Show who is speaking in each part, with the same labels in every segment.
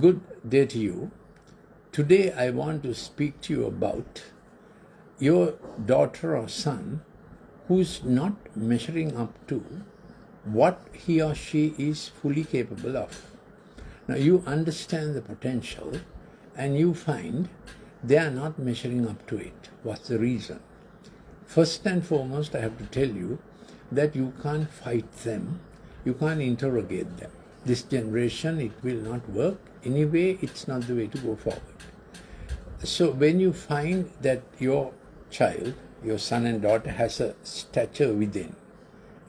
Speaker 1: Good day to you. Today I want to speak to you about your daughter or son who's not measuring up to what he or she is fully capable of. Now you understand the potential and you find they are not measuring up to it. What's the reason? First and foremost, I have to tell you that you can't fight them, you can't interrogate them. This generation, it will not work. Anyway, it's not the way to go forward. So when you find that your child, your son and daughter, has a stature within,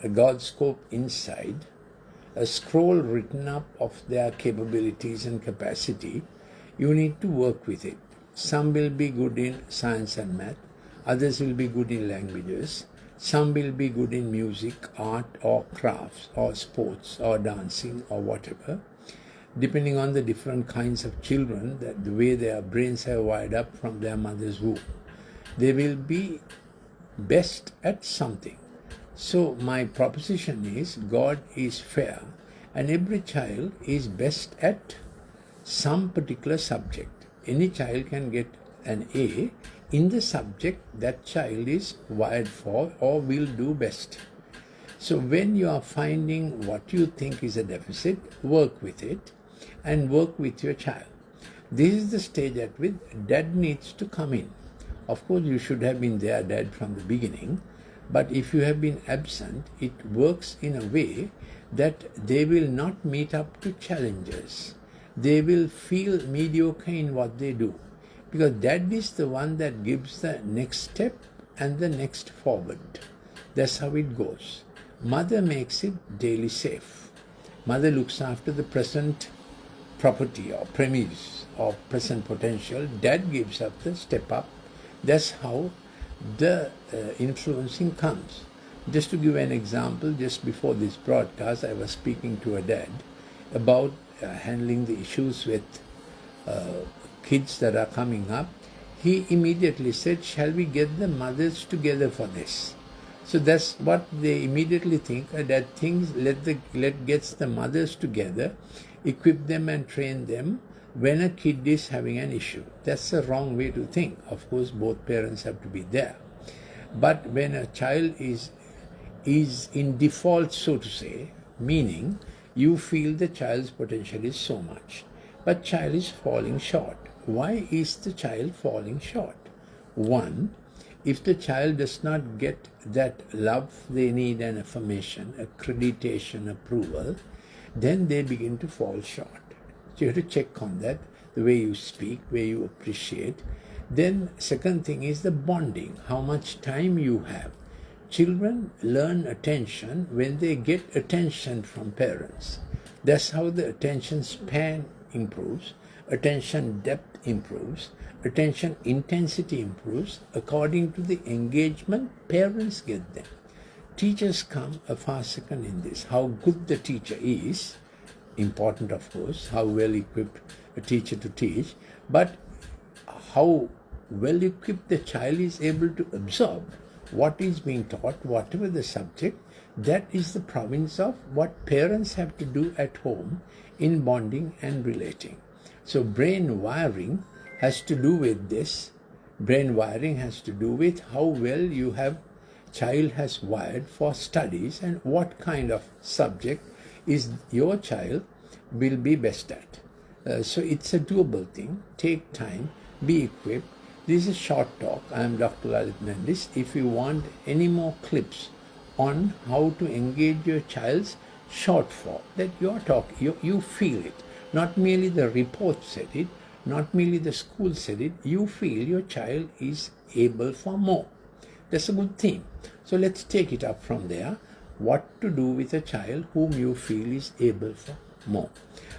Speaker 1: a God scope inside, a scroll written up of their capabilities and capacity, you need to work with it. Some will be good in science and math, others will be good in languages, some will be good in music, art or crafts or sports or dancing or whatever. Depending on the different kinds of children, the way their brains have wired up from their mother's womb, they will be best at something. So my proposition is God is fair and every child is best at some particular subject. Any child can get an A in the subject that child is wired for or will do best. So when you are finding what you think is a deficit, work with it and work with your child. This is the stage at which dad needs to come in. Of course, you should have been there, dad, from the beginning. But if you have been absent, it works in a way that they will not meet up to challenges. They will feel mediocre in what they do. Because dad is the one that gives the next step and the next forward. That's how it goes. Mother makes it daily safe. Mother looks after the present property or premise or present potential. Dad gives up the step up. That's how the influencing comes. Just to give an example, just before this broadcast, I was speaking to a dad about handling the issues with kids that are coming up. He immediately said, shall we get the mothers together for this? So that's what they immediately think, that things gets the mothers together, equip them and train them when a kid is having an issue. That's a wrong way to think. Of course, both parents have to be there. But when a child is in default, so to say, meaning you feel the child's potential is so much, but child is falling short. Why is the child falling short? One, if the child does not get that love they need and affirmation, accreditation, approval, then they begin to fall short. So you have to check on that, the way you speak, way you appreciate. Then second thing is the bonding, how much time you have. Children learn attention when they get attention from parents. That's how the attention span improves, attention depth improves, attention intensity improves according to the engagement parents get them. Teachers come a far second in this. How good the teacher is, important of course, how well equipped a teacher to teach, but how well equipped the child is able to absorb what is being taught, whatever the subject, that is the province of what parents have to do at home in bonding and relating. So brain wiring has to do with this. Brain wiring has to do with how well you have child has wired for studies and what kind of subject is your child will be best at. So it's a doable thing. Take time, be equipped. This is a short talk. I am Dr. Lalith Mendis. If you want any more clips on how to engage your child's shortfall, that your talk, you feel it. Not merely the report said it, not merely the school said it, you feel your child is able for more. That's a good thing. So let's take it up from there. What to do with a child whom you feel is able for more.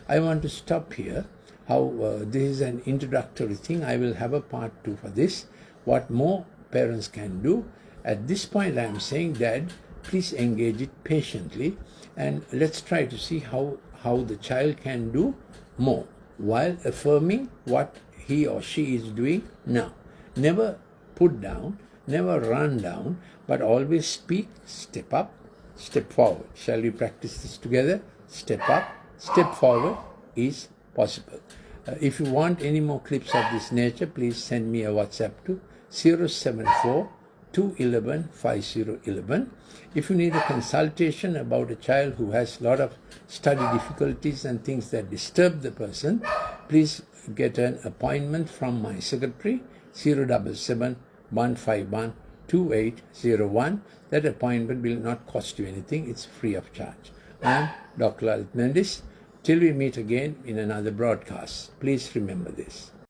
Speaker 1: I want to stop here. This is an introductory thing. I will have a part 2 for this. What more parents can do. At this point I am saying, Dad, please engage it patiently and let's try to see how the child can do more while affirming what he or she is doing now. Never put down, never run down, but always speak, step up, step forward. Shall we practice this together? Step up, step forward is possible. If you want any more clips of this nature, please send me a WhatsApp to 074 211 5011. If you need a consultation about a child who has a lot of study difficulties and things that disturb the person, please get an appointment from my secretary, 077 151 2801. That appointment will not cost you anything. It's free of charge. I am Dr. Lalith Mendis. Till we meet again in another broadcast, please remember this.